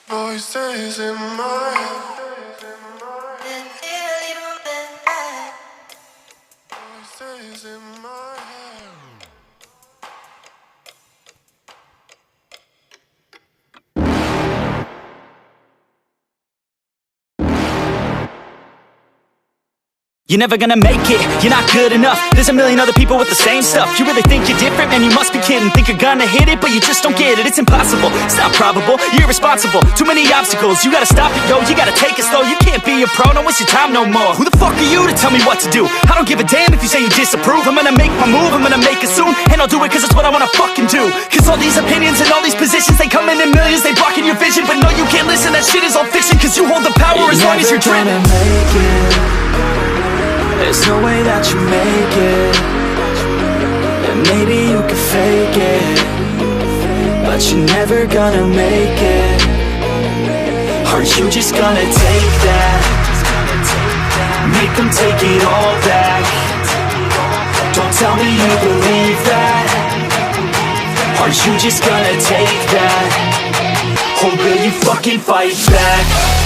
Voices in my head. Voices in my head. You're never gonna make it, you're not good enough. There's a million other people with the same stuff. You really think you're different? Man, you must be kidding. Think you're gonna hit it, but you just don't get it. It's impossible, it's not probable, you're irresponsible. Too many obstacles, you gotta stop it, yo. You gotta take it slow, you can't be a pro. Don't waste your time no more. Who the fuck are you to tell me what to do? I don't give a damn if you say you disapprove. I'm gonna make my move, I'm gonna make it soon. And I'll do it cause it's what I wanna fucking do. Cause all these opinions and all these positions, they come in millions, they blocking your vision. But no, you can't listen, that shit is all fiction. Cause you hold the power as long as you're dreaming. Make it. There's no way that you make it. And maybe you can fake it, but you're never gonna make it. Aren't you just gonna take that? Make them take it all back. Don't tell me you believe that. Aren't you just gonna take that? Or will you fucking fight back?